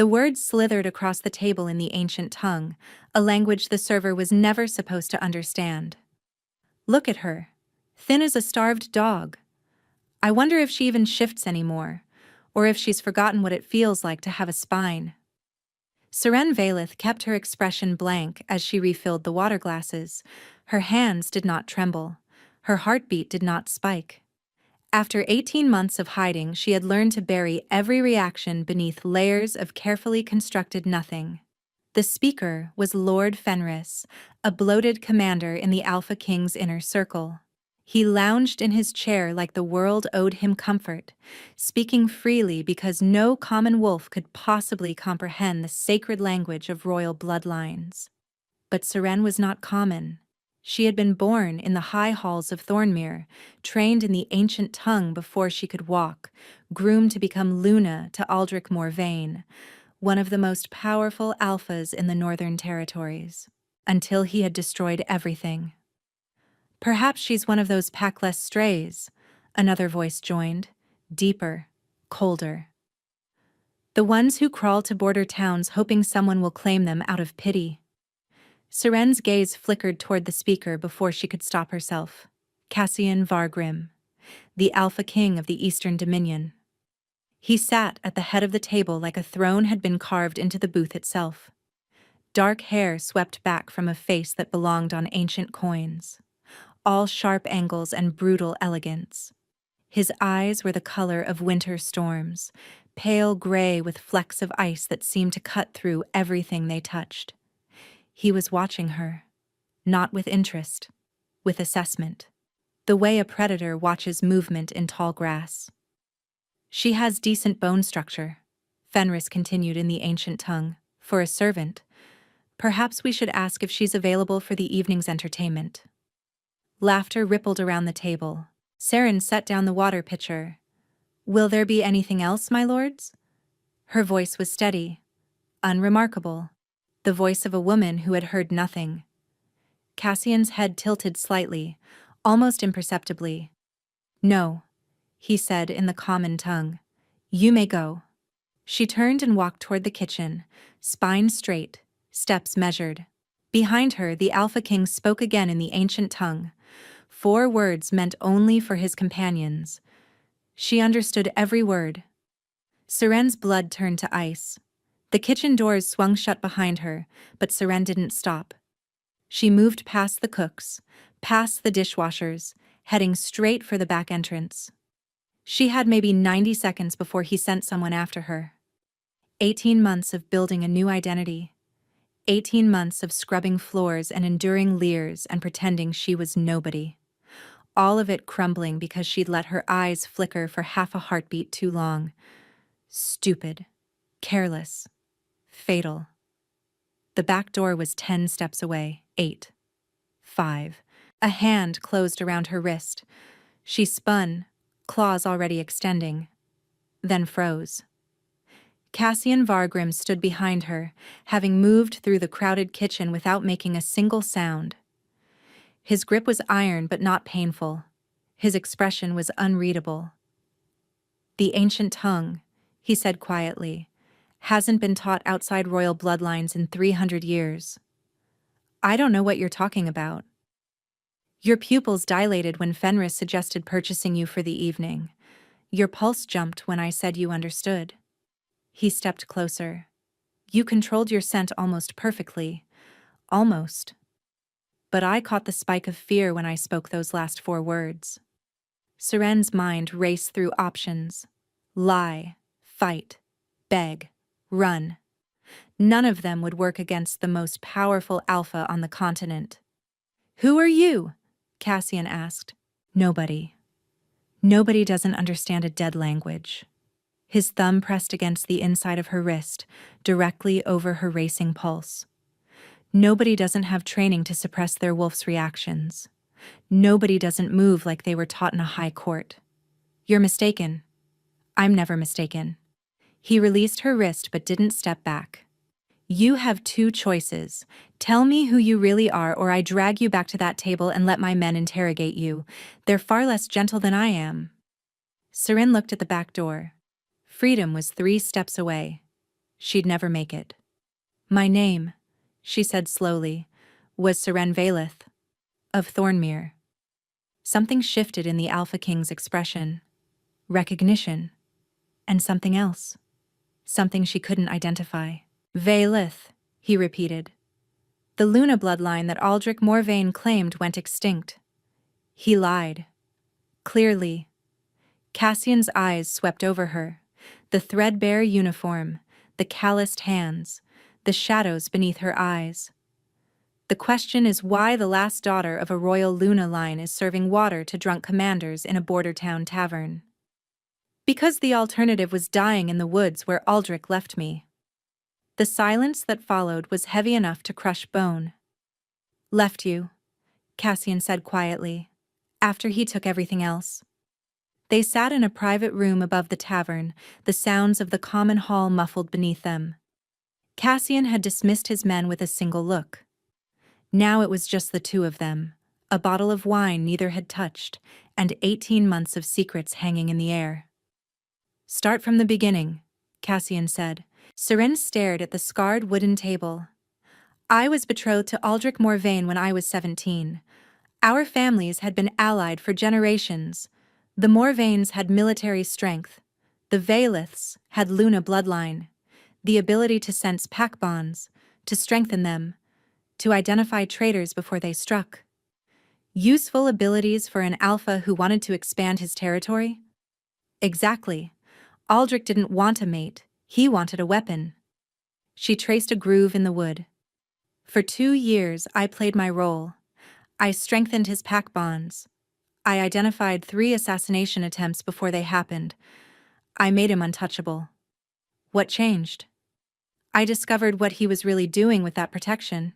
The words slithered across the table in the ancient tongue, a language the server was never supposed to understand. Look at her. Thin as a starved dog. I wonder if she even shifts anymore, or if she's forgotten what it feels like to have a spine. Seren Valeth kept her expression blank as she refilled the water glasses. Her hands did not tremble. Her heartbeat did not spike. After 18 months of hiding, she had learned to bury every reaction beneath layers of carefully constructed nothing. The speaker was Lord Fenris, a bloated commander in the Alpha King's inner circle. He lounged in his chair like the world owed him comfort, speaking freely because no common wolf could possibly comprehend the sacred language of royal bloodlines. But Seren was not common. She had been born in the high halls of Thornmere, trained in the ancient tongue before she could walk, groomed to become Luna to Aldrich Morvain, one of the most powerful alphas in the Northern Territories, until he had destroyed everything. Perhaps she's one of those packless strays, another voice joined, deeper, colder. The ones who crawl to border towns hoping someone will claim them out of pity. Seren's gaze flickered toward the speaker before she could stop herself. Cassian Vargrim, the Alpha King of the Eastern Dominion. He sat at the head of the table like a throne had been carved into the booth itself. Dark hair swept back from a face that belonged on ancient coins. All sharp angles and brutal elegance. His eyes were the color of winter storms, pale gray with flecks of ice that seemed to cut through everything they touched. He was watching her, not with interest, with assessment, the way a predator watches movement in tall grass. She has decent bone structure, Fenris continued in the ancient tongue, for a servant. Perhaps we should ask if she's available for the evening's entertainment. Laughter rippled around the table. Seren set down the water pitcher. Will there be anything else, my lords? Her voice was steady, unremarkable, the voice of a woman who had heard nothing. Cassian's head tilted slightly, almost imperceptibly. No, he said in the common tongue. You may go. She turned and walked toward the kitchen, spine straight, steps measured. Behind her, the Alpha King spoke again in the ancient tongue. 4 words meant only for his companions. She understood every word. Seren's blood turned to ice. The kitchen doors swung shut behind her, but Seren didn't stop. She moved past the cooks, past the dishwashers, heading straight for the back entrance. She had maybe 90 seconds before he sent someone after her. 18 months of building a new identity. 18 months of scrubbing floors and enduring leers and pretending she was nobody. All of it crumbling because she'd let her eyes flicker for half a heartbeat too long. Stupid. Careless. Fatal. The back door was 10 steps away. 8. 5. A hand closed around her wrist. She spun, claws already extending, then froze. Cassian Vargrim stood behind her, having moved through the crowded kitchen without making a single sound. His grip was iron but not painful. His expression was unreadable. The ancient tongue, he said quietly, hasn't been taught outside royal bloodlines in 300 years. I don't know what you're talking about. Your pupils dilated when Fenris suggested purchasing you for the evening. Your pulse jumped when I said you understood. He stepped closer. You controlled your scent almost perfectly. Almost. But I caught the spike of fear when I spoke those last 4 words. Seren's mind raced through options. Lie, fight, beg, run. None of them would work against the most powerful alpha on the continent. Who are you? Cassian asked. Nobody. Nobody doesn't understand a dead language. His thumb pressed against the inside of her wrist, directly over her racing pulse. Nobody doesn't have training to suppress their wolf's reactions. Nobody doesn't move like they were taught in a high court. You're mistaken. I'm never mistaken. He released her wrist but didn't step back. You have 2 choices. Tell me who you really are, or I drag you back to that table and let my men interrogate you. They're far less gentle than I am. Seren looked at the back door. Freedom was 3 steps away. she'd never make it. My name, she said slowly, was Seren Valeth, of Thornmere. Something shifted in the Alpha King's expression. Recognition. And something else. Something she couldn't identify. Valeth, he repeated. The Luna bloodline that Aldrich Morvain claimed went extinct. He lied. Clearly. Cassian's eyes swept over her. The threadbare uniform, the calloused hands, the shadows beneath her eyes. The question is why the last daughter of a royal Luna line is serving water to drunk commanders in a border town tavern. Because the alternative was dying in the woods where Aldrich left me. The silence that followed was heavy enough to crush bone. Left you, Cassian said quietly, after he took everything else. They sat in a private room above the tavern, the sounds of the common hall muffled beneath them. Cassian had dismissed his men with a single look. Now it was just the two of them, a bottle of wine neither had touched, and 18 months of secrets hanging in the air. Start from the beginning, Cassian said. Seren stared at the scarred wooden table. I was betrothed to Aldrich Morvain when I was 17. Our families had been allied for generations. The Morvains had military strength. The Valeths had Luna bloodline, the ability to sense pack bonds, to strengthen them, to identify traitors before they struck. Useful abilities for an alpha who wanted to expand his territory? Exactly. Aldrich didn't want a mate, he wanted a weapon. She traced a groove in the wood. For 2 years I played my role. I strengthened his pack bonds. I identified 3 assassination attempts before they happened. I made him untouchable. What changed? I discovered what he was really doing with that protection.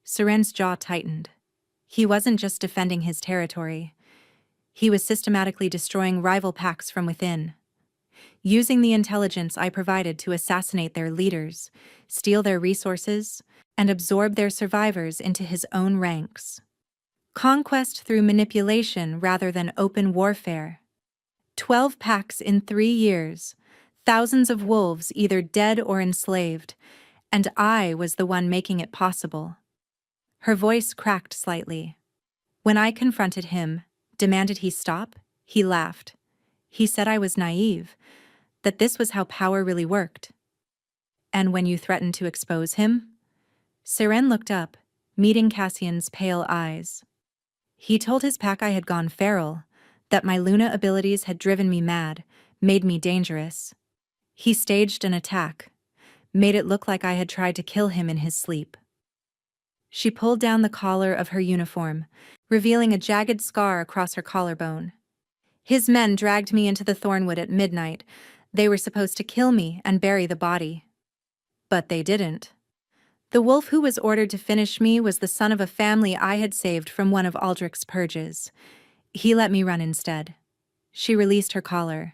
Seren's jaw tightened. He wasn't just defending his territory. He was systematically destroying rival packs from within. Using the intelligence I provided to assassinate their leaders, steal their resources, and absorb their survivors into his own ranks. Conquest through manipulation rather than open warfare. 12 packs in 3 years, thousands of wolves either dead or enslaved, and I was the one making it possible. Her voice cracked slightly. When I confronted him, demanded he stop, he laughed. He said I was naive, that this was how power really worked. And when you threatened to expose him? Seren looked up, meeting Cassian's pale eyes. He told his pack I had gone feral, that my Luna abilities had driven me mad, made me dangerous. He staged an attack, made it look like I had tried to kill him in his sleep. She pulled down the collar of her uniform, revealing a jagged scar across her collarbone. His men dragged me into the thornwood at midnight. They were supposed to kill me and bury the body. But they didn't. The wolf who was ordered to finish me was the son of a family I had saved from one of Aldrich's purges. He let me run instead. She released her collar.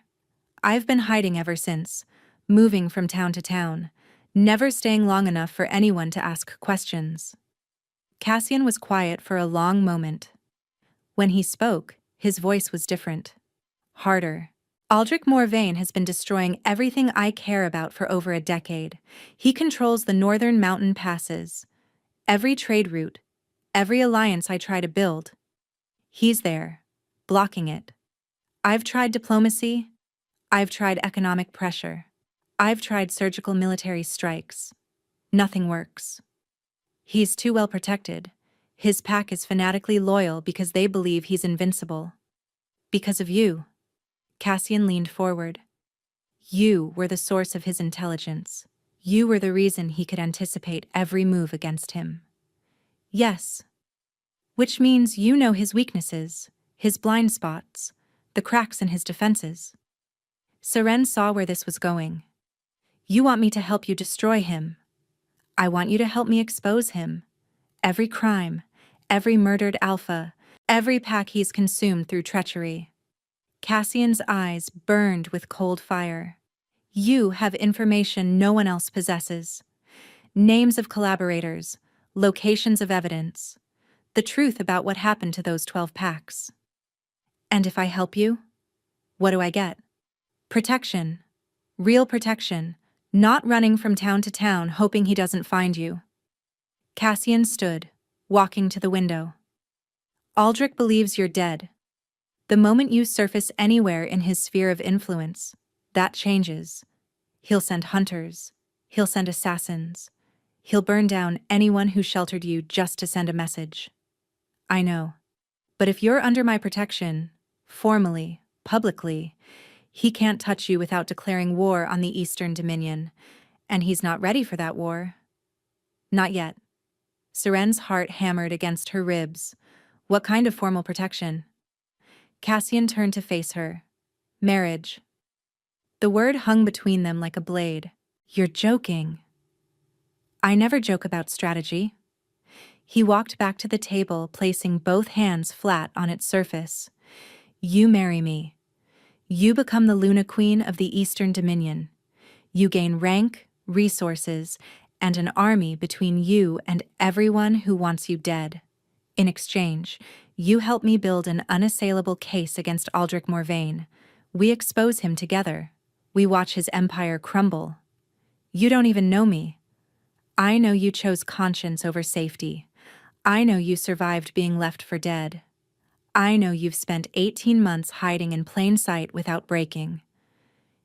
I've been hiding ever since, moving from town to town, never staying long enough for anyone to ask questions. Cassian was quiet for a long moment. When he spoke, his voice was different. Harder. Aldrich Morvain has been destroying everything I care about for over a decade. He controls the northern mountain passes, every trade route, every alliance I try to build. He's there, blocking it. I've tried diplomacy. I've tried economic pressure. I've tried surgical military strikes. Nothing works. He's too well protected. His pack is fanatically loyal because they believe he's invincible. Because of you. Cassian leaned forward. You were the source of his intelligence. You were the reason he could anticipate every move against him. Yes. Which means you know his weaknesses, his blind spots, the cracks in his defenses. Seren saw where this was going. You want me to help you destroy him. I want you to help me expose him. Every crime, every murdered alpha, every pack he's consumed through treachery. Cassian's eyes burned with cold fire. You have information no one else possesses. Names of collaborators, locations of evidence, the truth about what happened to those 12 packs. And if I help you, what do I get? Protection. Real protection. Not running from town to town hoping he doesn't find you. Cassian stood, walking to the window. Aldrich believes you're dead. The moment you surface anywhere in his sphere of influence, that changes. He'll send hunters. He'll send assassins. He'll burn down anyone who sheltered you just to send a message. I know. But if you're under my protection, formally, publicly, he can't touch you without declaring war on the Eastern Dominion, and he's not ready for that war. Not yet. Seren's heart hammered against her ribs. What kind of formal protection? Cassian turned to face her. Marriage. The word hung between them like a blade. You're joking. I never joke about strategy. He walked back to the table, placing both hands flat on its surface. You marry me. You become the Luna Queen of the Eastern Dominion. You gain rank, resources, and an army between you and everyone who wants you dead. In exchange, you help me build an unassailable case against Aldrich Morvain. We expose him together. We watch his empire crumble. You don't even know me. I know you chose conscience over safety. I know you survived being left for dead. I know you've spent 18 months hiding in plain sight without breaking.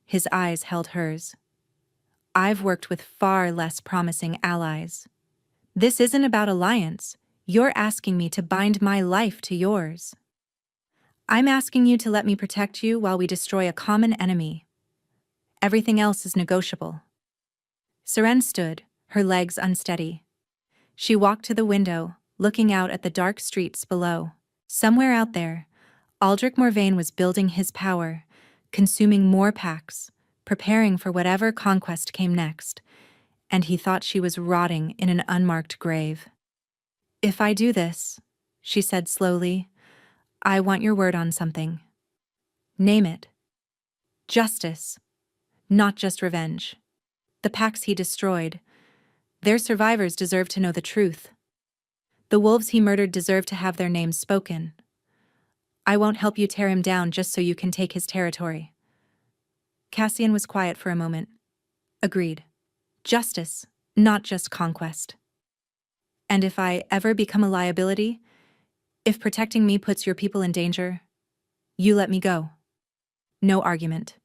His eyes held hers. I've worked with far less promising allies. This isn't about alliance. You're asking me to bind my life to yours. I'm asking you to let me protect you while we destroy a common enemy. Everything else is negotiable. Seren stood, her legs unsteady. She walked to the window, looking out at the dark streets below. Somewhere out there, Aldrich Morvain was building his power, consuming more packs, preparing for whatever conquest came next, and he thought she was rotting in an unmarked grave. If I do this, she said slowly, I want your word on something. Name it. Justice, not just revenge. The packs he destroyed, their survivors deserve to know the truth. The wolves he murdered deserve to have their names spoken. I won't help you tear him down just so you can take his territory. Cassian was quiet for a moment. Agreed. Justice, not just conquest. And if I ever become a liability, if protecting me puts your people in danger, you let me go. No argument.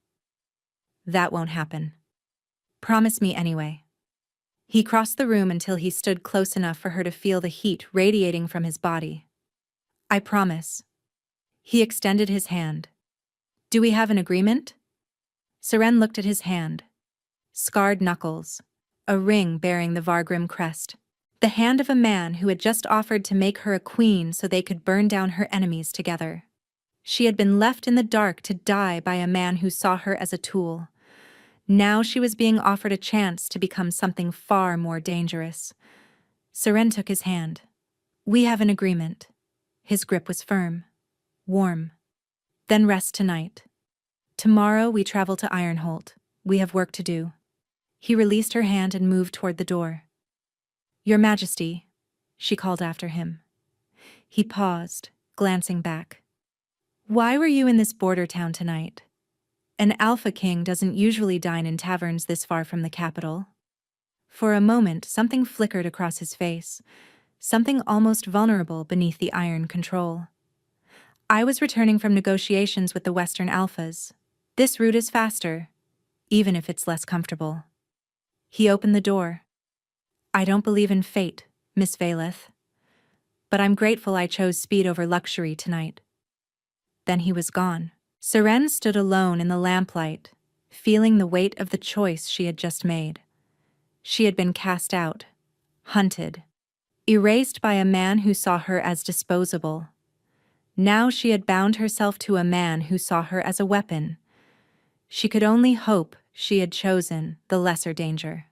That won't happen. Promise me anyway. He crossed the room until he stood close enough for her to feel the heat radiating from his body. I promise. He extended his hand. Do we have an agreement? Seren looked at his hand. Scarred knuckles. A ring bearing the Vargrim crest. The hand of a man who had just offered to make her a queen so they could burn down her enemies together. She had been left in the dark to die by a man who saw her as a tool. Now she was being offered a chance to become something far more dangerous. Seren took his hand. We have an agreement. His grip was firm, warm. Then rest tonight. Tomorrow we travel to Ironholt. We have work to do. He released her hand and moved toward the door. Your Majesty, she called after him. He paused, glancing back. Why were you in this border town tonight? An Alpha King doesn't usually dine in taverns this far from the capital. For a moment, something flickered across his face, something almost vulnerable beneath the iron control. I was returning from negotiations with the Western Alphas. This route is faster, even if it's less comfortable. He opened the door. I don't believe in fate, Miss Valeth. But I'm grateful I chose speed over luxury tonight. Then he was gone. Seren stood alone in the lamplight, feeling the weight of the choice she had just made. She had been cast out, hunted, erased by a man who saw her as disposable. Now she had bound herself to a man who saw her as a weapon. She could only hope she had chosen the lesser danger.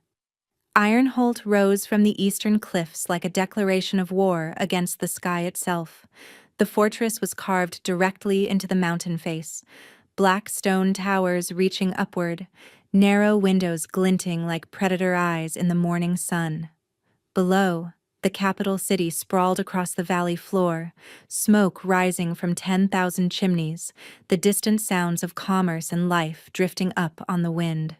Ironholt rose from the eastern cliffs like a declaration of war against the sky itself. The fortress was carved directly into the mountain face, black stone towers reaching upward, narrow windows glinting like predator eyes in the morning sun. Below, the capital city sprawled across the valley floor, smoke rising from 10,000 chimneys, the distant sounds of commerce and life drifting up on the wind.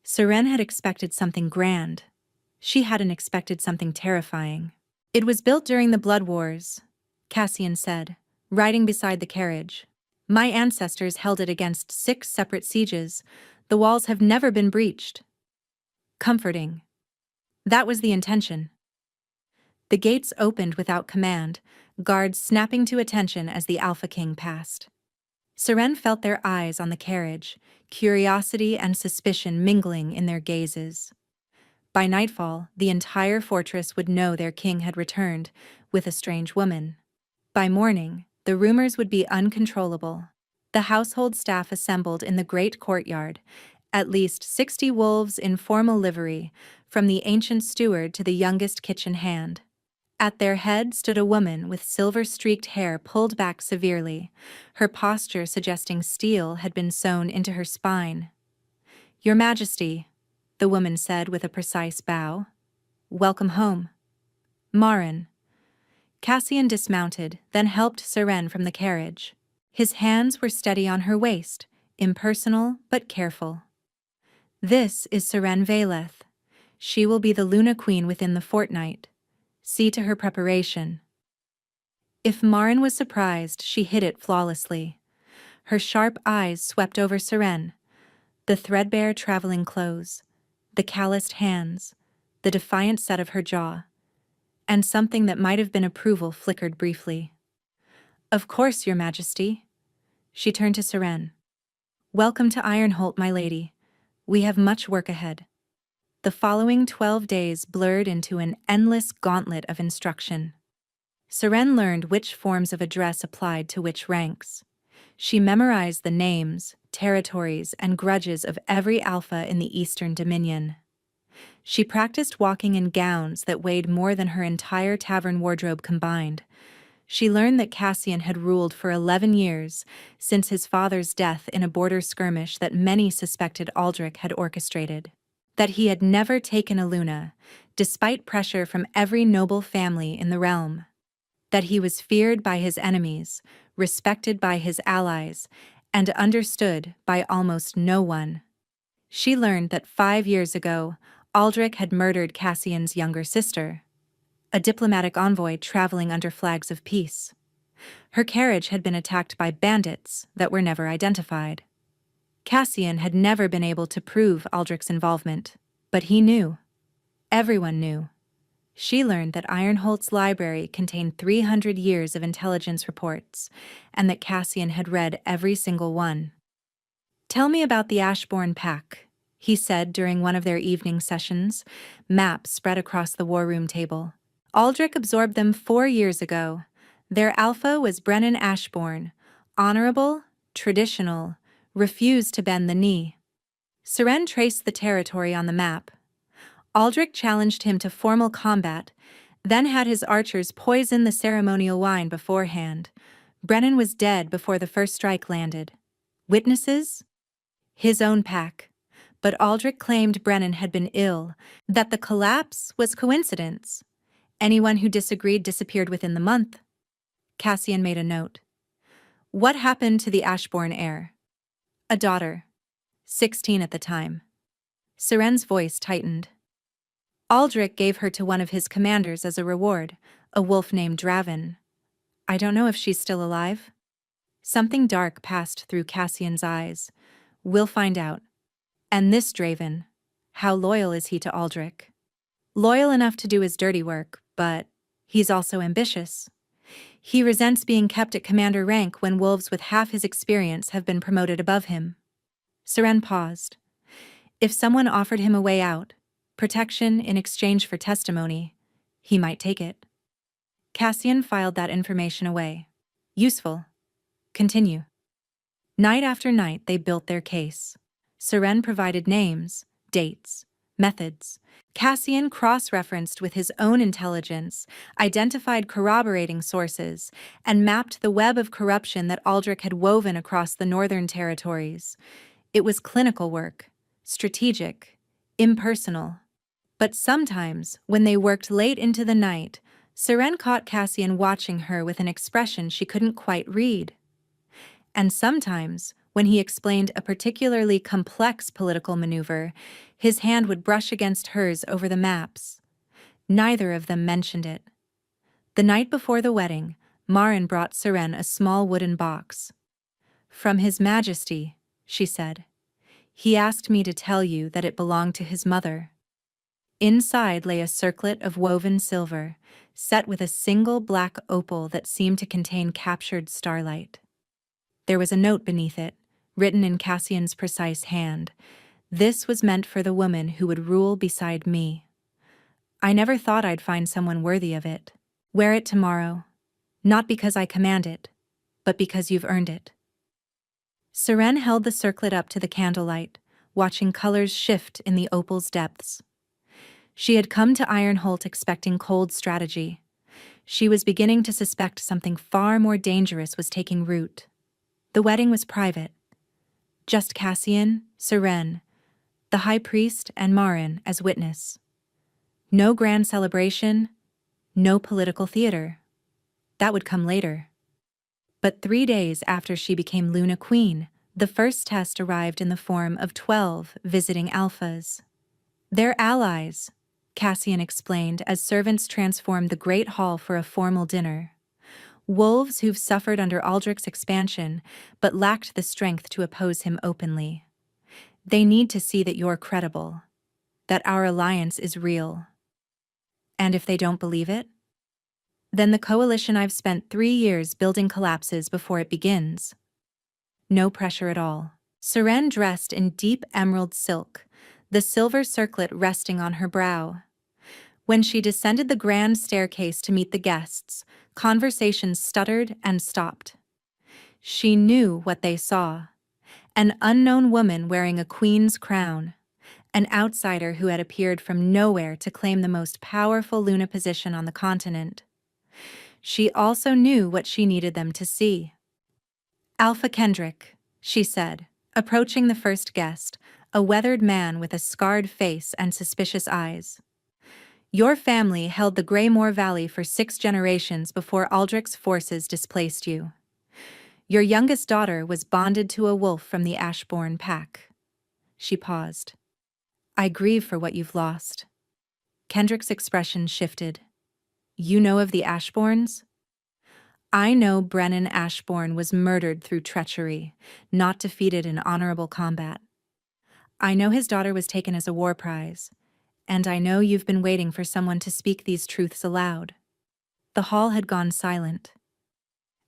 Seren had expected something grand. She hadn't expected something terrifying. It was built during the Blood Wars, Cassian said, riding beside the carriage. My ancestors held it against 6 separate sieges. The walls have never been breached. Comforting. That was the intention. The gates opened without command, guards snapping to attention as the Alpha King passed. Seren felt their eyes on the carriage, curiosity and suspicion mingling in their gazes. By nightfall, the entire fortress would know their king had returned, with a strange woman. By morning, the rumors would be uncontrollable. The household staff assembled in the great courtyard, at least 60 wolves in formal livery, from the ancient steward to the youngest kitchen hand. At their head stood a woman with silver-streaked hair pulled back severely, her posture suggesting steel had been sewn into her spine. "Your Majesty," the woman said with a precise bow. "Welcome home." Marin. Cassian dismounted, then helped Seren from the carriage. His hands were steady on her waist, impersonal but careful. "This is Seren Valeth. She will be the Luna Queen within the fortnight. See to her preparation." If Marin was surprised, she hid it flawlessly. Her sharp eyes swept over Seren, the threadbare traveling clothes, the calloused hands, the defiant set of her jaw, and something that might have been approval flickered briefly. "Of course, Your Majesty." She turned to Seren. "Welcome to Ironholt, my lady. We have much work ahead." The following 12 days blurred into an endless gauntlet of instruction. Seren learned which forms of address applied to which ranks. She memorized the names, territories, and grudges of every alpha in the Eastern Dominion. She practiced walking in gowns that weighed more than her entire tavern wardrobe combined. She learned that Cassian had ruled for 11 years, since his father's death in a border skirmish that many suspected Aldrich had orchestrated. That he had never taken a Luna, despite pressure from every noble family in the realm. That he was feared by his enemies, respected by his allies, and understood by almost no one. She learned that 5 years ago, Aldrich had murdered Cassian's younger sister, a diplomatic envoy traveling under flags of peace. Her carriage had been attacked by bandits that were never identified. Cassian had never been able to prove Aldrich's involvement, but he knew. Everyone knew. She learned that Ironholt's library contained 300 years of intelligence reports, and that Cassian had read every single one. "Tell me about the Ashbourne Pack," he said during one of their evening sessions, maps spread across the war room table. "Aldrich absorbed them 4 years ago. Their alpha was Brennan Ashbourne, honorable, traditional, refused to bend the knee." Seren traced the territory on the map. Aldrich challenged him to formal combat, then had his archers poison the ceremonial wine beforehand. Brennan was dead before the first strike landed. Witnesses? His own pack. But Aldrich claimed Brennan had been ill, that the collapse was coincidence. Anyone who disagreed disappeared within the month. Cassian made a note. "What happened to the Ashbourne heir?" "A daughter. 16 at the time." Seren's voice tightened. "Aldrich gave her to one of his commanders as a reward, a wolf named Draven. I don't know if she's still alive." Something dark passed through Cassian's eyes. "We'll find out. And this Draven, how loyal is he to Aldrich?" "Loyal enough to do his dirty work, but he's also ambitious. He resents being kept at commander rank when wolves with half his experience have been promoted above him." Seren paused. If someone offered him a way out, protection in exchange for testimony, he might take it. Cassian filed that information away. Useful. Continue. Night after night they built their case. Seren provided names, dates, methods. Cassian cross-referenced with his own intelligence, identified corroborating sources, and mapped the web of corruption that Aldrich had woven across the northern territories. It was clinical work, strategic, impersonal. But sometimes, when they worked late into the night, Seren caught Cassian watching her with an expression she couldn't quite read. And sometimes, When he explained a particularly complex political maneuver, his hand would brush against hers over the maps. Neither of them mentioned it. The night before the wedding, Marin brought Seren a small wooden box. "From His Majesty," she said. "He asked me to tell you that it belonged to his mother." Inside lay a circlet of woven silver, set with a single black opal that seemed to contain captured starlight. There was a note beneath it, written in Cassian's precise hand. "This was meant for the woman who would rule beside me. I never thought I'd find someone worthy of it. Wear it tomorrow, not because I command it, but because you've earned it." Seren held the circlet up to the candlelight, watching colors shift in the opal's depths. She had come to Ironholt expecting cold strategy. She was beginning to suspect something far more dangerous was taking root. The wedding was private. Just Cassian, Seren, the High Priest, and Marin as witness. No grand celebration, no political theater. That would come later. But 3 days after she became Luna Queen, the first test arrived in the form of 12 visiting alphas. "They're allies," Cassian explained as servants transformed the Great Hall for a formal dinner. "Wolves who've suffered under Aldrich's expansion, but lacked the strength to oppose him openly. They need to see that you're credible, that our alliance is real. And if they don't believe it? Then the coalition I've spent 3 years building collapses before it begins." No pressure at all. Seren dressed in deep emerald silk, the silver circlet resting on her brow. When she descended the grand staircase to meet the guests, conversations stuttered and stopped. She knew what they saw. An unknown woman wearing a queen's crown. An outsider who had appeared from nowhere to claim the most powerful Luna position on the continent. She also knew what she needed them to see. "Alpha Kendrick," she said, approaching the first guest, a weathered man with a scarred face and suspicious eyes. "Your family held the Greymore Valley for 6 generations before Aldrich's forces displaced you. Your youngest daughter was bonded to a wolf from the Ashbourne pack." She paused. "I grieve for what you've lost." Kendrick's expression shifted. "You know of the Ashbournes?" "I know Brennan Ashbourne was murdered through treachery, not defeated in honorable combat. I know his daughter was taken as a war prize, and I know you've been waiting for someone to speak these truths aloud." The hall had gone silent.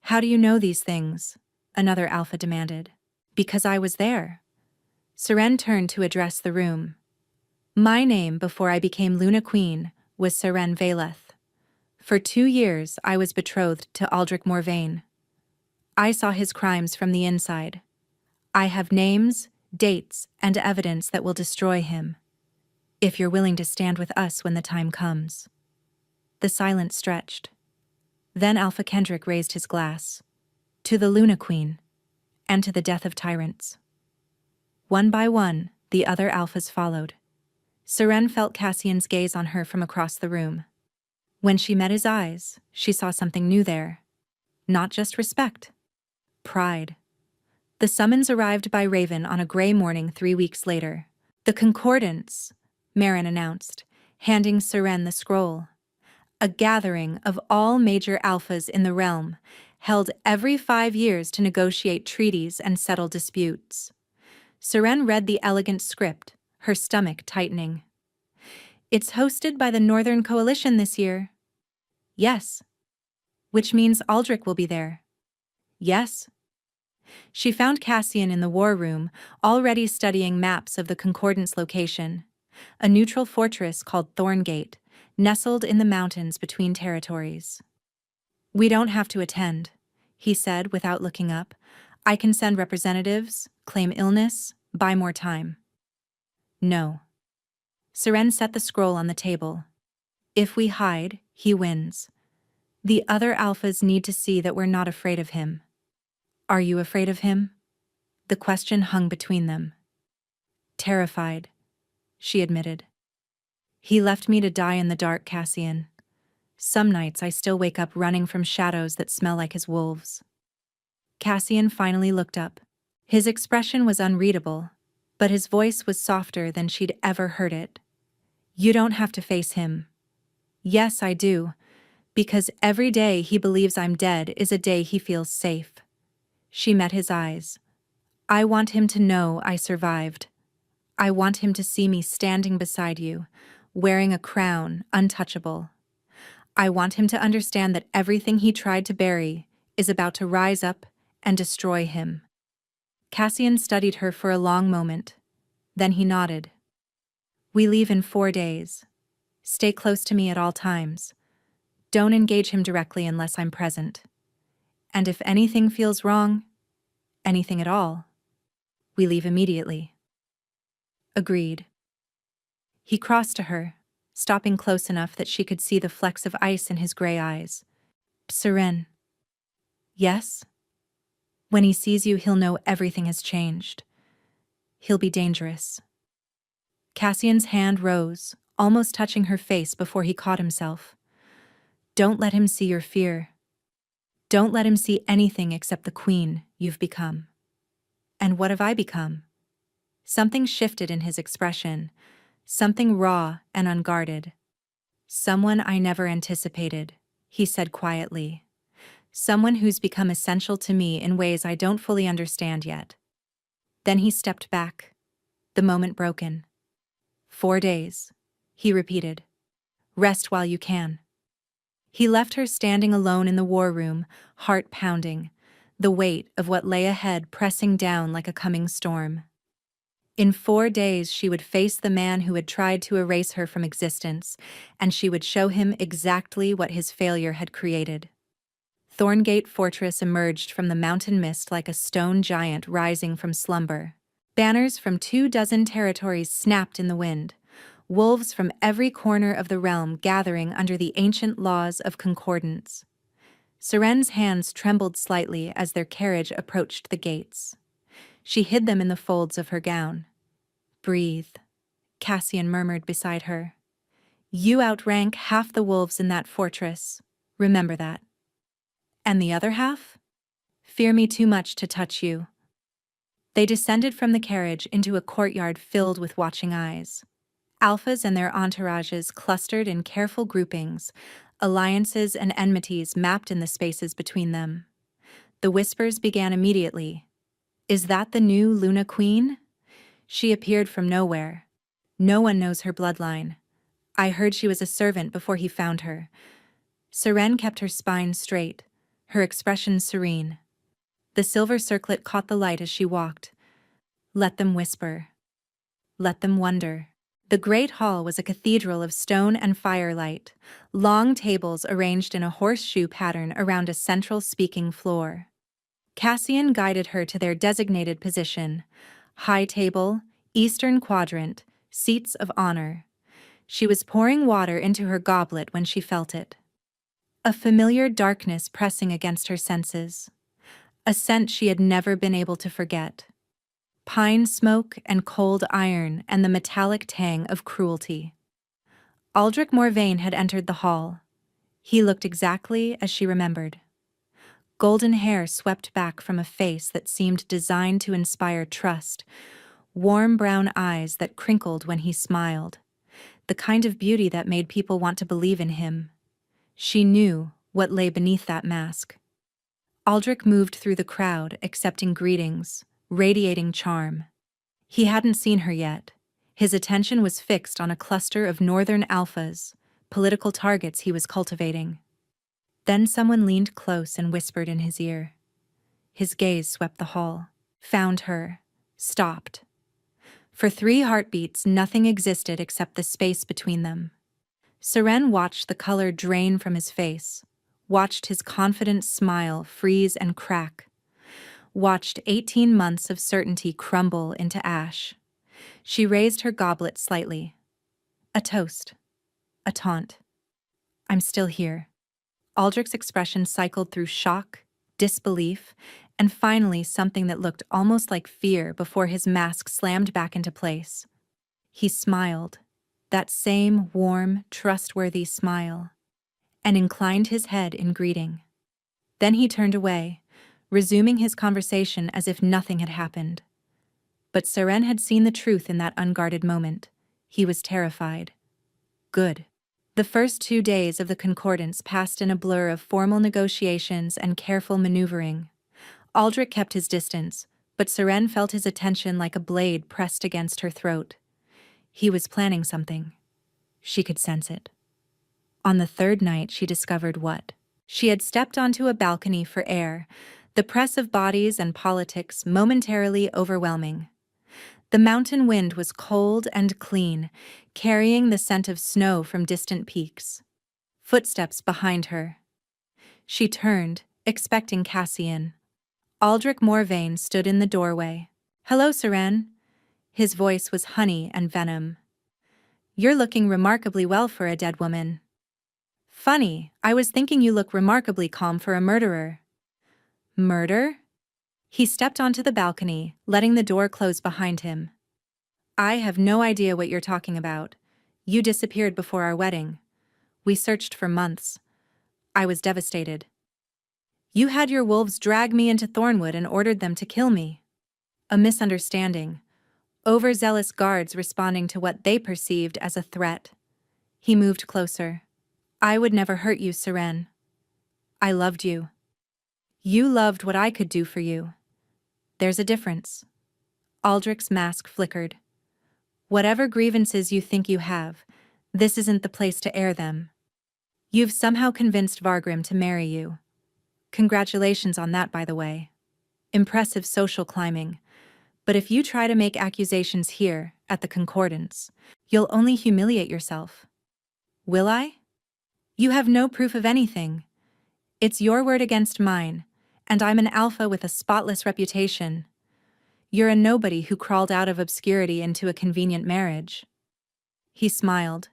"How do you know these things?" another alpha demanded. "Because I was there." Seren turned to address the room. "My name before I became Luna Queen was Seren Valeth. For 2 years I was betrothed to Aldrich Morvain. I saw his crimes from the inside. I have names, dates, and evidence that will destroy him. If you're willing to stand with us when the time comes." The silence stretched. Then Alpha Kendrick raised his glass. "To the Luna Queen, and to the death of tyrants." One by one, the other alphas followed. Seren felt Cassian's gaze on her from across the room. When she met his eyes, she saw something new there. Not just respect. Pride. The summons arrived by Raven on a gray morning 3 weeks later. "The Concordance," Marin announced, handing Seren the scroll. "A gathering of all major alphas in the realm, held every 5 years to negotiate treaties and settle disputes." Seren read the elegant script, her stomach tightening. "It's hosted by the Northern Coalition this year." "Yes." "Which means Aldrich will be there." "Yes." She found Cassian in the war room, already studying maps of the Concordance location, a neutral fortress called Thorngate, nestled in the mountains between territories. "We don't have to attend," he said without looking up. "I can send representatives, claim illness, buy more time." "No." Seren set the scroll on the table. "If we hide, he wins. The other alphas need to see that we're not afraid of him." "Are you afraid of him?" The question hung between them. "Terrified," she admitted. "He left me to die in the dark, Cassian. Some nights I still wake up running from shadows that smell like his wolves." Cassian finally looked up. His expression was unreadable, but his voice was softer than she'd ever heard it. You don't have to face him. Yes, I do, because every day he believes I'm dead is a day he feels safe. She met his eyes. I want him to know I survived. I want him to see me standing beside you, wearing a crown, untouchable. I want him to understand that everything he tried to bury is about to rise up and destroy him. Cassian studied her for a long moment. Then he nodded. We leave in 4 days. Stay close to me at all times. Don't engage him directly unless I'm present. And if anything feels wrong, anything at all, we leave immediately. Agreed. He crossed to her, stopping close enough that she could see the flecks of ice in his gray eyes. Seren. Yes? When he sees you, he'll know everything has changed. He'll be dangerous. Cassian's hand rose, almost touching her face before he caught himself. Don't let him see your fear. Don't let him see anything except the queen you've become. And what have I become? Something shifted in his expression, something raw and unguarded. Someone I never anticipated, he said quietly. Someone who's become essential to me in ways I don't fully understand yet. Then he stepped back, the moment broken. 4 days, he repeated. Rest while you can. He left her standing alone in the war room, heart pounding, the weight of what lay ahead pressing down like a coming storm. In 4 days she would face the man who had tried to erase her from existence, and she would show him exactly what his failure had created. Thorngate Fortress emerged from the mountain mist like a stone giant rising from slumber. Banners from 24 territories snapped in the wind, wolves from every corner of the realm gathering under the ancient laws of concordance. Seren's hands trembled slightly as their carriage approached the gates. She hid them in the folds of her gown. Breathe, Cassian murmured beside her. You outrank half the wolves in that fortress. Remember that. And the other half? Fear me too much to touch you. They descended from the carriage into a courtyard filled with watching eyes. Alphas and their entourages clustered in careful groupings, alliances and enmities mapped in the spaces between them. The whispers began immediately. Is that the new Luna Queen? She appeared from nowhere. No one knows her bloodline. I heard she was a servant before he found her. Seren kept her spine straight, her expression serene. The silver circlet caught the light as she walked. Let them whisper. Let them wonder. The great hall was a cathedral of stone and firelight, long tables arranged in a horseshoe pattern around a central speaking floor. Cassian guided her to their designated position. High table, eastern quadrant, seats of honor. She was pouring water into her goblet when she felt it. A familiar darkness pressing against her senses. A scent she had never been able to forget. Pine smoke and cold iron and the metallic tang of cruelty. Aldrich Morvain had entered the hall. He looked exactly as she remembered. Golden hair swept back from a face that seemed designed to inspire trust, warm brown eyes that crinkled when he smiled, the kind of beauty that made people want to believe in him. She knew what lay beneath that mask. Aldrich moved through the crowd, accepting greetings, radiating charm. He hadn't seen her yet. His attention was fixed on a cluster of northern alphas, political targets he was cultivating. Then someone leaned close and whispered in his ear. His gaze swept the hall, found her, stopped. For 3 heartbeats, nothing existed except the space between them. Seren watched the color drain from his face, watched his confident smile freeze and crack, watched 18 months of certainty crumble into ash. She raised her goblet slightly. A toast. A taunt. I'm still here. Aldrich's expression cycled through shock, disbelief, and finally something that looked almost like fear before his mask slammed back into place. He smiled, that same warm, trustworthy smile, and inclined his head in greeting. Then he turned away, resuming his conversation as if nothing had happened. But Seren had seen the truth in that unguarded moment. He was terrified. Good. The first 2 days of the concordance passed in a blur of formal negotiations and careful maneuvering. Aldrich kept his distance, but Seren felt his attention like a blade pressed against her throat. He was planning something. She could sense it. On the third night, she discovered what? She had stepped onto a balcony for air, the press of bodies and politics momentarily overwhelming. The mountain wind was cold and clean, carrying the scent of snow from distant peaks. Footsteps behind her. She turned, expecting Cassian. Aldrich Morvain stood in the doorway. "Hello, Seren." His voice was honey and venom. "You're looking remarkably well for a dead woman." "Funny, I was thinking you look remarkably calm for a murderer." "Murder?" He stepped onto the balcony, letting the door close behind him. "I have no idea what you're talking about. You disappeared before our wedding. We searched for months. I was devastated. You had your wolves drag me into Thornwood and ordered them to kill me." A misunderstanding. Overzealous guards responding to what they perceived as a threat. He moved closer. "I would never hurt you, Seren. I loved you. You loved what I could do for you. There's a difference." Aldrich's mask flickered. "Whatever grievances you think you have, this isn't the place to air them. You've somehow convinced Vargrim to marry you. Congratulations on that, by the way. Impressive social climbing. But if you try to make accusations here, at the concordance, you'll only humiliate yourself." "Will I? You have no proof of anything. It's your word against mine, and I'm an alpha with a spotless reputation. You're a nobody who crawled out of obscurity into a convenient marriage." He smiled.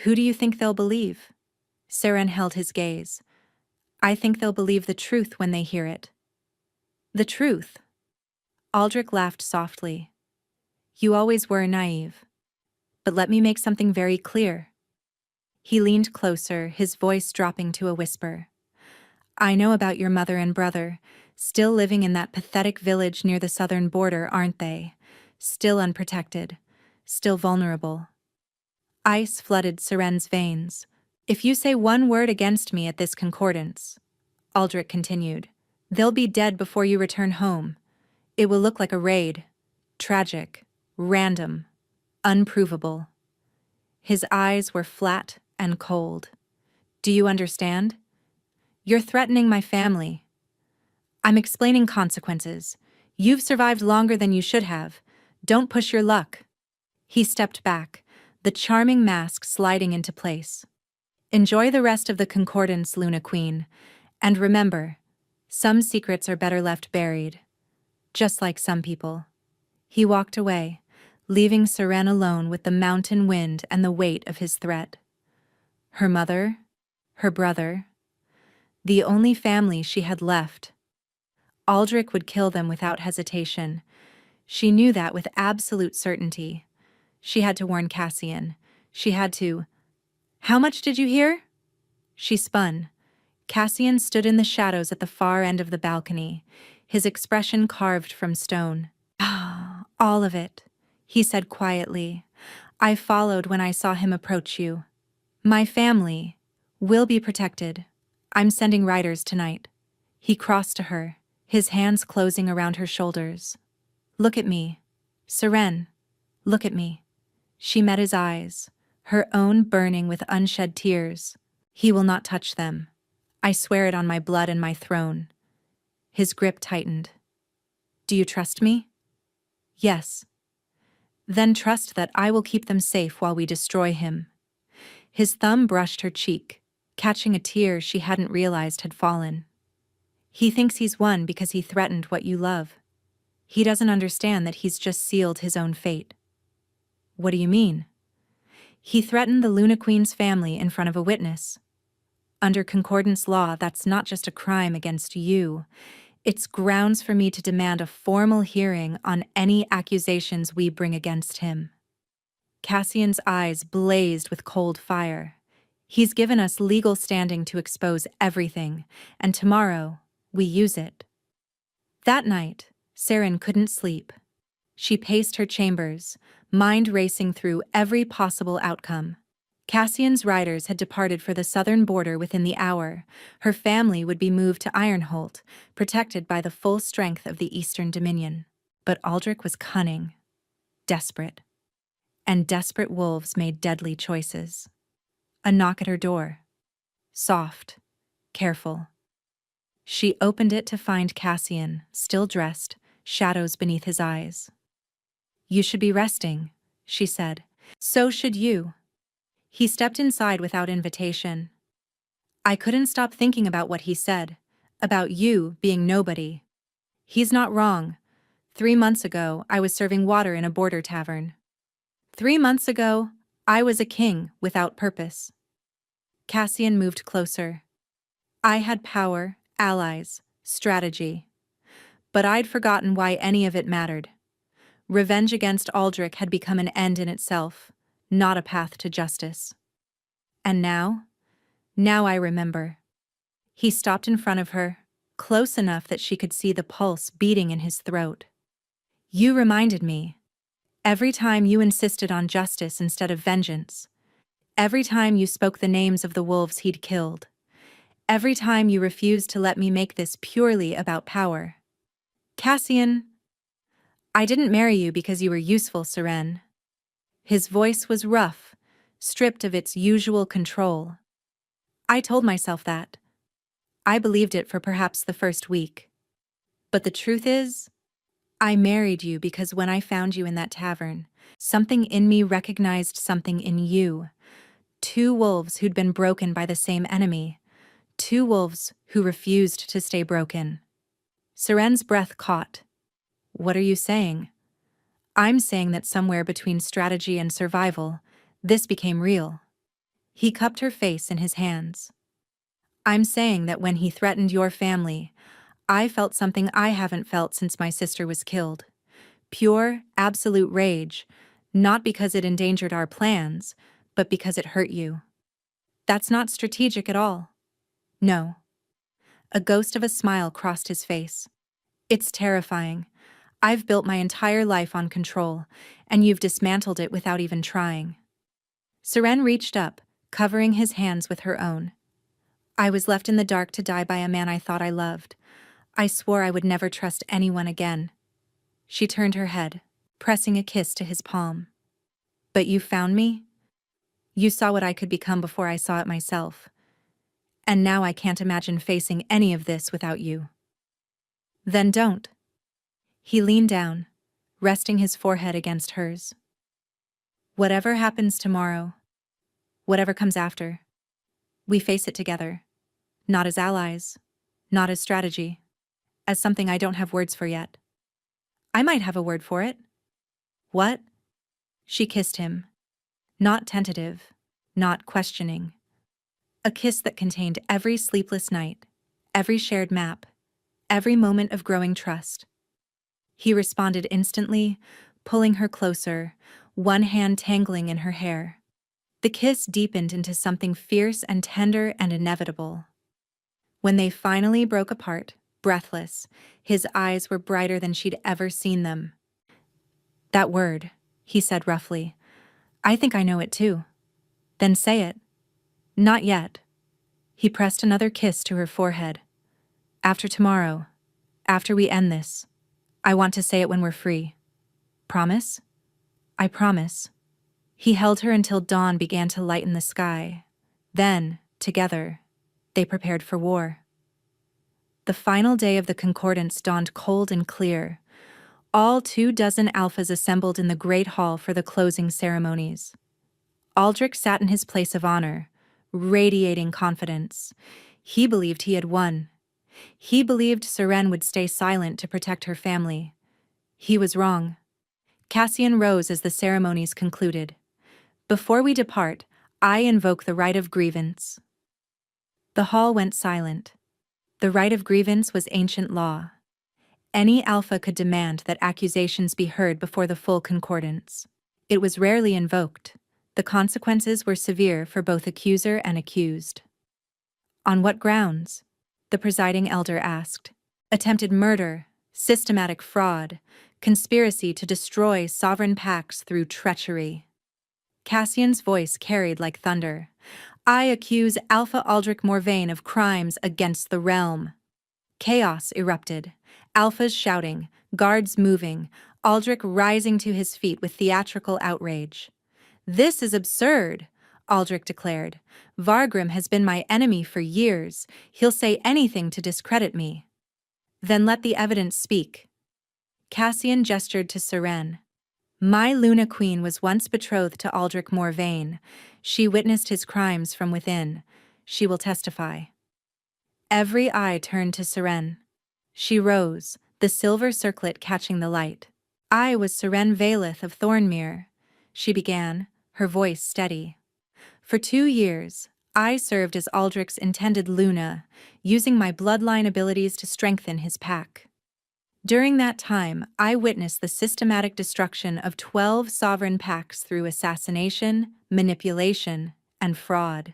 "Who do you think they'll believe?" Seren held his gaze. "I think they'll believe the truth when they hear it." "The truth?" Aldrich laughed softly. "You always were naive. But let me make something very clear." He leaned closer, his voice dropping to a whisper. "I know about your mother and brother, still living in that pathetic village near the southern border, aren't they? Still unprotected, still vulnerable." Ice flooded Seren's veins. "If you say one word against me at this concordance," Aldrich continued, "they'll be dead before you return home. It will look like a raid. Tragic, random, unprovable." His eyes were flat and cold. "Do you understand? You're threatening my family. I'm explaining consequences. You've survived longer than you should have. Don't push your luck." He stepped back, the charming mask sliding into place. "Enjoy the rest of the concordance, Luna Queen. And remember, some secrets are better left buried. Just like some people." He walked away, leaving Seren alone with the mountain wind and the weight of his threat. Her mother, her brother, the only family she had left. Aldrich would kill them without hesitation. She knew that with absolute certainty. She had to warn Cassian. She had to... "How much did you hear?" She spun. Cassian stood in the shadows at the far end of the balcony, his expression carved from stone. "Ah, all of it," he said quietly. "I followed when I saw him approach you. My family will be protected. I'm sending riders tonight." He crossed to her, his hands closing around her shoulders. "Look at me. Seren, look at me." She met his eyes, her own burning with unshed tears. "He will not touch them. I swear it on my blood and my throne." His grip tightened. "Do you trust me?" "Yes." "Then trust that I will keep them safe while we destroy him." His thumb brushed her cheek, catching a tear she hadn't realized had fallen. "He thinks he's won because he threatened what you love. He doesn't understand that he's just sealed his own fate." "What do you mean?" "He threatened the Luna Queen's family in front of a witness. Under concordance law, that's not just a crime against you. It's grounds for me to demand a formal hearing on any accusations we bring against him." Cassian's eyes blazed with cold fire. "He's given us legal standing to expose everything, and tomorrow, we use it." That night, Saren couldn't sleep. She paced her chambers, mind racing through every possible outcome. Cassian's riders had departed for the southern border within the hour. Her family would be moved to Ironholt, protected by the full strength of the Eastern Dominion. But Aldrich was cunning, desperate. And desperate wolves made deadly choices. A knock at her door. Soft, careful. She opened it to find Cassian, still dressed, shadows beneath his eyes. "You should be resting," she said. "So should you." He stepped inside without invitation. I couldn't stop thinking about what he said, about you being nobody. He's not wrong. 3 months ago, I was serving water in a border tavern. 3 months ago, I was a king without purpose. Cassian moved closer. I had power, allies, strategy. But I'd forgotten why any of it mattered. Revenge against Aldrich had become an end in itself, not a path to justice. And now I remember. He stopped in front of her, close enough that she could see the pulse beating in his throat. "You reminded me. Every time you insisted on justice instead of vengeance. Every time you spoke the names of the wolves he'd killed. Every time you refused to let me make this purely about power. Cassian, I didn't marry you because you were useful, Seren." His voice was rough, stripped of its usual control. I told myself that. I believed it for perhaps the first week. But the truth is, I married you because when I found you in that tavern, something in me recognized something in you. 2 wolves who'd been broken by the same enemy. 2 wolves who refused to stay broken. Seren's breath caught. "What are you saying?" "I'm saying that somewhere between strategy and survival, this became real." He cupped her face in his hands. "I'm saying that when he threatened your family, I felt something I haven't felt since my sister was killed. Pure, absolute rage, not because it endangered our plans, but because it hurt you. That's not strategic at all." "No." A ghost of a smile crossed his face. "It's terrifying. I've built my entire life on control, and you've dismantled it without even trying." Seren reached up, covering his hands with her own. "I was left in the dark to die by a man I thought I loved. I swore I would never trust anyone again." She turned her head, pressing a kiss to his palm. "But you found me? You saw what I could become before I saw it myself. And now I can't imagine facing any of this without you." "Then don't." He leaned down, resting his forehead against hers. "Whatever happens tomorrow, whatever comes after, we face it together. Not as allies, not as strategy, as something I don't have words for yet." "I might have a word for it." "What?" She kissed him. Not tentative, not questioning. A kiss that contained every sleepless night, every shared map, every moment of growing trust. He responded instantly, pulling her closer, one hand tangling in her hair. The kiss deepened into something fierce and tender and inevitable. When they finally broke apart, breathless, his eyes were brighter than she'd ever seen them. "That word," he said roughly. "I think I know it too." "Then say it." "Not yet." He pressed another kiss to her forehead. "After tomorrow, after we end this, I want to say it when we're free. Promise?" "I promise." He held her until dawn began to lighten the sky. Then, together, they prepared for war. The final day of the concordance dawned cold and clear. All 24 alphas assembled in the Great Hall for the closing ceremonies. Aldrich sat in his place of honor, radiating confidence. He believed he had won. He believed Seren would stay silent to protect her family. He was wrong. Cassian rose as the ceremonies concluded. "Before we depart, I invoke the right of grievance." The hall went silent. The right of grievance was ancient law. Any alpha could demand that accusations be heard before the full concordance. It was rarely invoked. The consequences were severe for both accuser and accused. "On what grounds?" the presiding elder asked. "Attempted murder, Systematic fraud, conspiracy to destroy sovereign pacts through treachery. Cassian's voice carried like thunder. I accuse Alpha Aldrich Morvain of crimes against the realm. Chaos erupted. Alphas shouting, guards moving, Aldrich rising to his feet with theatrical outrage. This is absurd, Aldrich declared. Vargrim has been my enemy for years. He'll say anything to discredit me. Then let the evidence speak. Cassian gestured to Seren. My Luna Queen was once betrothed to Aldrich Morvain. She witnessed his crimes from within. She will testify. Every eye turned to Seren. She rose, the silver circlet catching the light. I was Seren Valeth of Thornmere, she began, her voice steady. For 2 years, I served as Aldrich's intended Luna, using my bloodline abilities to strengthen his pack. During that time, I witnessed the systematic destruction of 12 sovereign packs through assassination, manipulation, and fraud.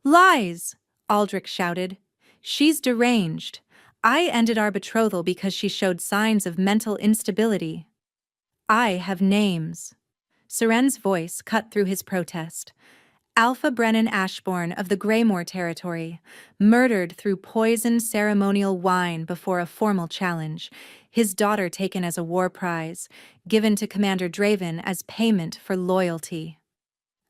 Lies! Aldrich shouted. She's deranged. I ended our betrothal because she showed signs of mental instability. I have names. Seren's voice cut through his protest. Alpha Brennan Ashbourne of the Greymore territory, murdered through poisoned ceremonial wine before a formal challenge, his daughter taken as a war prize, given to Commander Draven as payment for loyalty.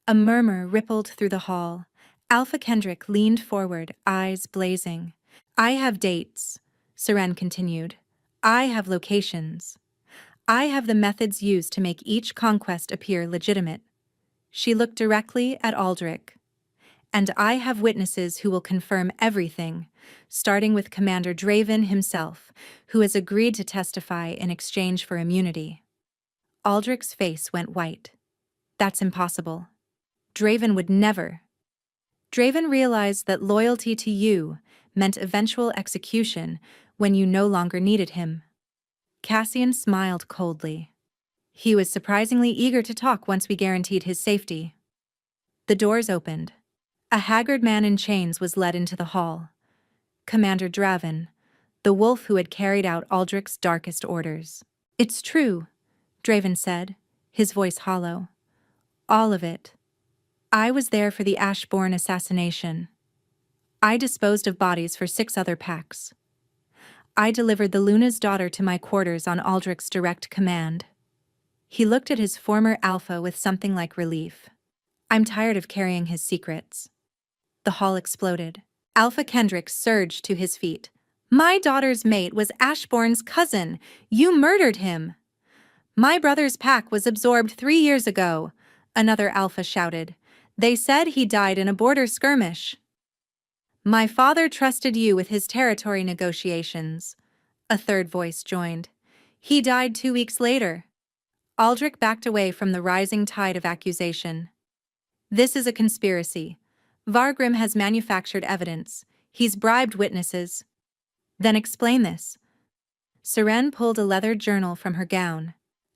A murmur rippled through the hall. Alpha Kendrick leaned forward, eyes blazing. I have dates, Seren continued. I have locations. I have the methods used to make each conquest appear legitimate. She looked directly at Aldrich. And I have witnesses who will confirm everything, starting with Commander Draven himself, who has agreed to testify in exchange for immunity. Aldrich's face went white. That's impossible. Draven would never. Draven realized that loyalty to you meant eventual execution when you no longer needed him. Cassian smiled coldly. He was surprisingly eager to talk once we guaranteed his safety. The doors opened. A haggard man in chains was led into the hall. Commander Draven, the wolf who had carried out Aldrich's darkest orders. It's true, Draven said, his voice hollow. All of it. I was there for the Ashbourne assassination. I disposed of bodies for 6 other packs. I delivered the Luna's daughter to my quarters on Aldrich's direct command. He looked at his former alpha with something like relief. I'm tired of carrying his secrets. The hall exploded. Alpha Kendrick surged to his feet. My daughter's mate was Ashbourne's cousin. You murdered him. My brother's pack was absorbed 3 years ago, another alpha shouted. They said he died in a border skirmish. My father trusted you with his territory negotiations, a third voice joined. He died 2 weeks later. Aldrich backed away from the rising tide of accusation. This is a conspiracy. Vargrim has manufactured evidence. He's bribed witnesses. Then explain this. Seren pulled a leather journal from her gown,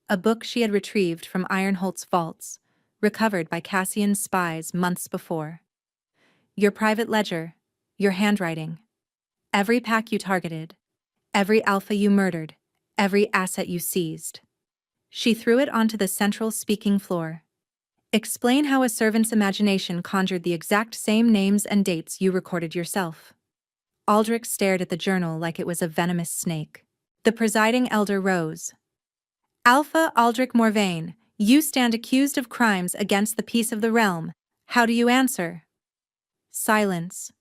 a book she had retrieved from Ironholt's vaults, recovered by Cassian's spies months before. Your private ledger, your handwriting. Every pack you targeted, every alpha you murdered, every asset you seized. She threw it onto the central speaking floor. Explain how a servant's imagination conjured the exact same names and dates you recorded yourself. Aldrich stared at the journal like it was a venomous snake. The presiding elder rose. Alpha Aldrich Morvain, you stand accused of crimes against the peace of the realm. How do you answer? Silence.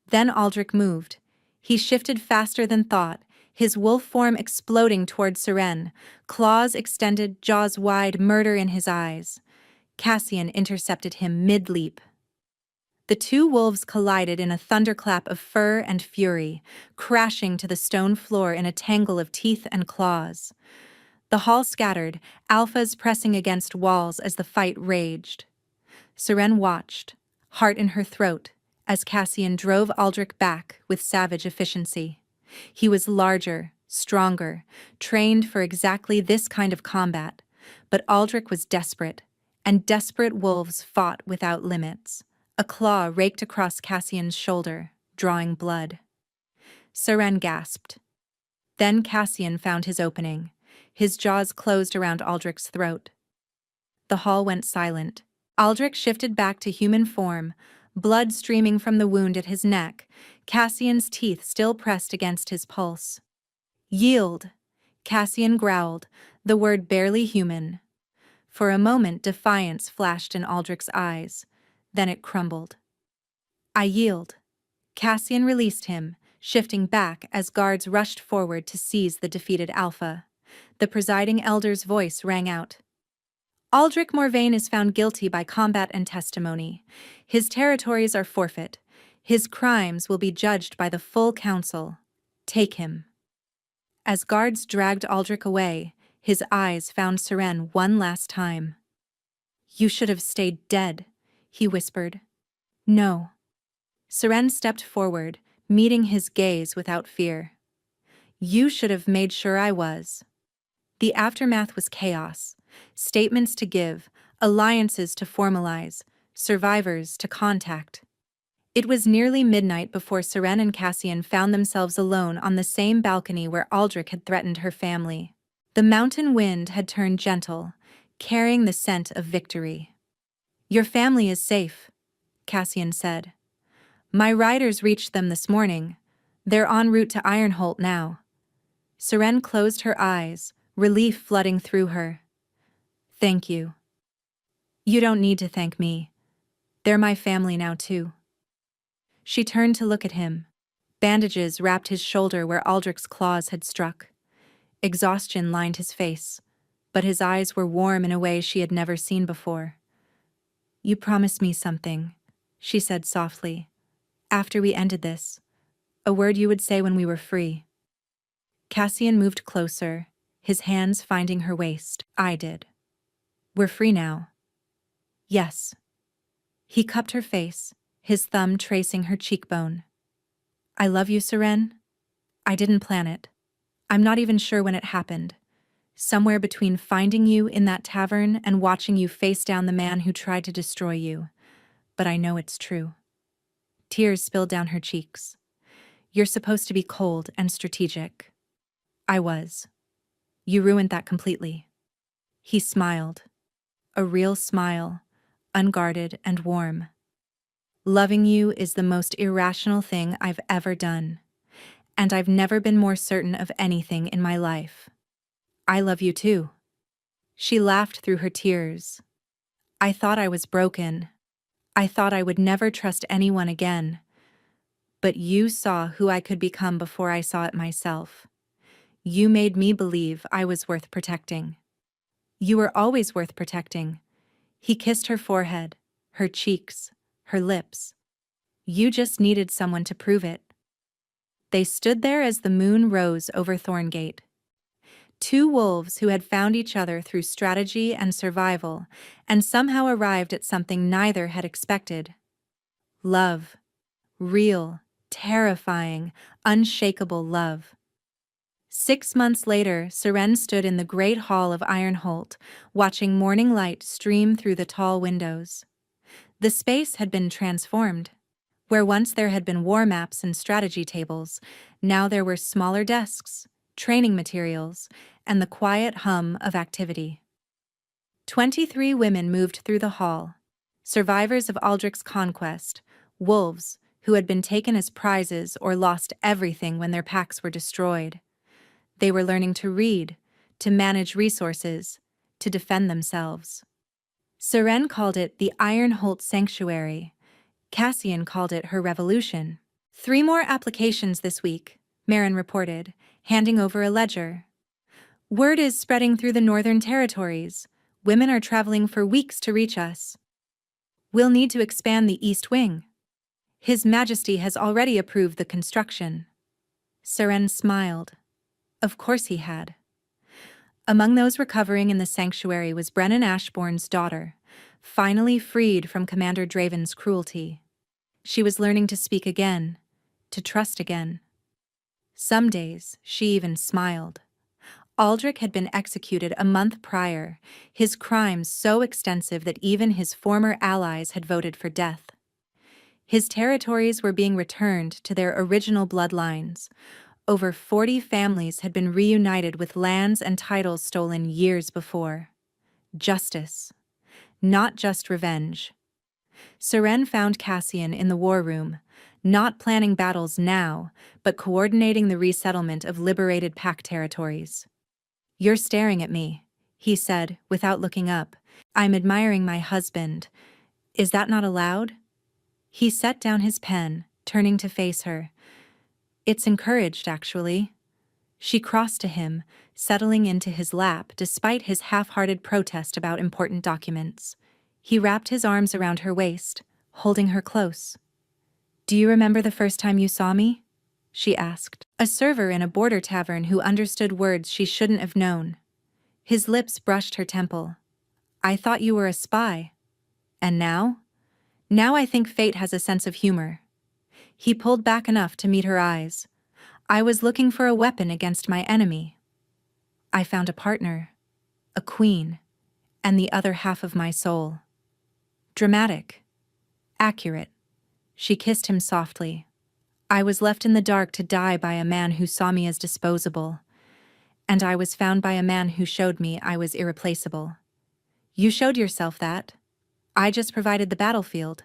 Then Aldrich moved. He shifted faster than thought, his wolf form exploding toward Seren, claws extended, jaws wide, murder in his eyes. Cassian intercepted him mid-leap. The 2 wolves collided in a thunderclap of fur and fury, crashing to the stone floor in a tangle of teeth and claws. The hall scattered, alphas pressing against walls as the fight raged. Seren watched, heart in her throat, as Cassian drove Aldrich back with savage efficiency. He was larger, stronger, trained for exactly this kind of combat, but Aldrich was desperate, and desperate wolves fought without limits. A claw raked across Cassian's shoulder, drawing blood. Seren gasped. Then Cassian found his opening. His jaws closed around Aldrich's throat. The hall went silent. Aldrich shifted back to human form, blood streaming from the wound at his neck, Cassian's teeth still pressed against his pulse. "Yield," Cassian growled, the word barely human. For a moment defiance flashed in Aldrich's eyes, then it crumbled. "I yield." Cassian released him, shifting back as guards rushed forward to seize the defeated Alpha. The presiding elder's voice rang out. "Aldrich Morvain is found guilty by combat and testimony. His territories are forfeit. His crimes will be judged by the full council. Take him." As guards dragged Aldrich away, his eyes found Seren one last time. "You should have stayed dead," he whispered. "No." Seren stepped forward, meeting his gaze without fear. "You should have made sure I was." The aftermath was chaos. Statements to give, alliances to formalize, survivors to contact. It was nearly midnight before Seren and Cassian found themselves alone on the same balcony where Aldrich had threatened her family. The mountain wind had turned gentle, carrying the scent of victory. "Your family is safe," Cassian said. "My riders reached them this morning. They're en route to Ironholt now." Seren closed her eyes, relief flooding through her. "Thank you." "You don't need to thank me. They're my family now too." She turned to look at him. Bandages wrapped his shoulder where Aldrich's claws had struck. Exhaustion lined his face, but his eyes were warm in a way she had never seen before. "You promised me something," she said softly. "After we ended this, a word you would say when we were free." Cassian moved closer, his hands finding her waist. "I did." "We're free now." "Yes." He cupped her face, his thumb tracing her cheekbone. "I love you, Seren. I didn't plan it. I'm not even sure when it happened. Somewhere between finding you in that tavern and watching you face down the man who tried to destroy you. But I know it's true." Tears spilled down her cheeks. "You're supposed to be cold and strategic." "I was. You ruined that completely." He smiled. A real smile, unguarded and warm. "Loving you is the most irrational thing I've ever done. And I've never been more certain of anything in my life. I love you too." She laughed through her tears. "I thought I was broken. I thought I would never trust anyone again. But you saw who I could become before I saw it myself. You made me believe I was worth protecting." "You were always worth protecting." He kissed her forehead, her cheeks, her lips. "You just needed someone to prove it." They stood there as the moon rose over Thorngate. Two wolves who had found each other through strategy and survival, and somehow arrived at something neither had expected. Love. Real, terrifying, unshakable love. 6 months later, Seren stood in the great hall of Ironholt, watching morning light stream through the tall windows. The space had been transformed. Where once there had been war maps and strategy tables, now there were smaller desks, training materials, and the quiet hum of activity. 23 women moved through the hall, survivors of Aldrich's conquest, wolves who had been taken as prizes or lost everything when their packs were destroyed. They were learning to read, to manage resources, to defend themselves. Seren called it the Ironholt Sanctuary. Cassian called it her revolution. 3 more applications this week, Marin reported, handing over a ledger. "Word is spreading through the Northern Territories. Women are traveling for weeks to reach us. We'll need to expand the East Wing. His Majesty has already approved the construction." Seren smiled. Of course he had. Among those recovering in the sanctuary was Brennan Ashbourne's daughter, finally freed from Commander Draven's cruelty. She was learning to speak again, to trust again. Some days, she even smiled. Aldrich had been executed a month prior, his crimes so extensive that even his former allies had voted for death. His territories were being returned to their original bloodlines, Over 40 families had been reunited with lands and titles stolen years before. Justice, not just revenge. Seren found Cassian in the war room, not planning battles now, but coordinating the resettlement of liberated Pack territories. "You're staring at me," he said, without looking up. "I'm admiring my husband. Is that not allowed?" He set down his pen, turning to face her. "It's encouraged, actually." She crossed to him, settling into his lap despite his half-hearted protest about important documents. He wrapped his arms around her waist, holding her close. "Do you remember the first time you saw me?" she asked. A server in a border tavern who understood words she shouldn't have known. His lips brushed her temple. "I thought you were a spy. And now? Now I think fate has a sense of humor." He pulled back enough to meet her eyes. "I was looking for a weapon against my enemy. I found a partner, a queen, and the other half of my soul." Dramatic. Accurate. She kissed him softly. "I was left in the dark to die by a man who saw me as disposable, and I was found by a man who showed me I was irreplaceable. You showed yourself that. I just provided the battlefield."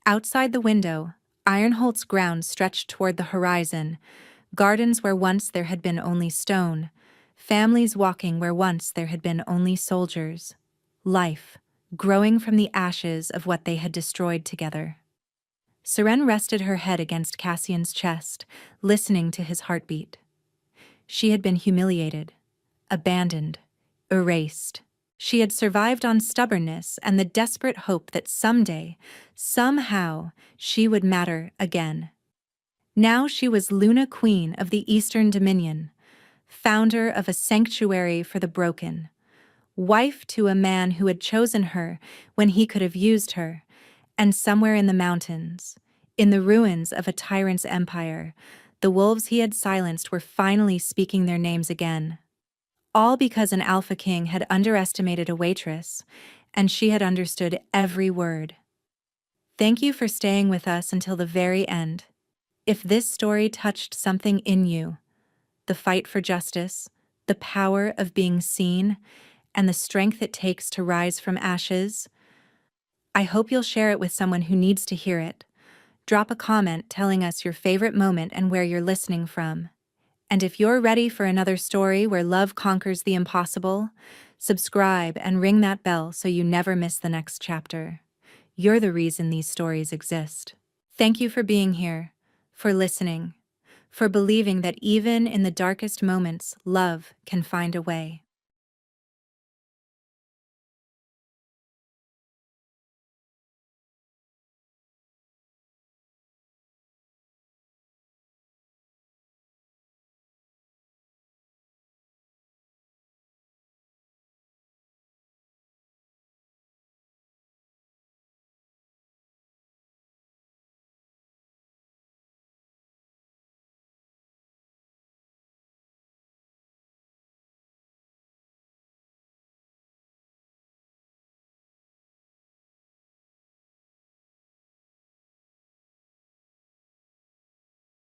Outside the window, Ironholt's grounds stretched toward the horizon, gardens where once there had been only stone, families walking where once there had been only soldiers. Life, growing from the ashes of what they had destroyed together. Seren rested her head against Cassian's chest, listening to his heartbeat. She had been humiliated, abandoned, erased. She had survived on stubbornness and the desperate hope that someday, somehow, she would matter again. Now she was Luna, Queen of the Eastern Dominion, founder of a sanctuary for the broken, wife to a man who had chosen her when he could have used her, and somewhere in the mountains, in the ruins of a tyrant's empire, the wolves he had silenced were finally speaking their names again. All because an Alpha King had underestimated a waitress, and she had understood every word. Thank you for staying with us until the very end. If this story touched something in you, the fight for justice, the power of being seen, and the strength it takes to rise from ashes, I hope you'll share it with someone who needs to hear it. Drop a comment telling us your favorite moment and where you're listening from. And if you're ready for another story where love conquers the impossible, subscribe and ring that bell so you never miss the next chapter. You're the reason these stories exist. Thank you for being here, for listening, for believing that even in the darkest moments, love can find a way.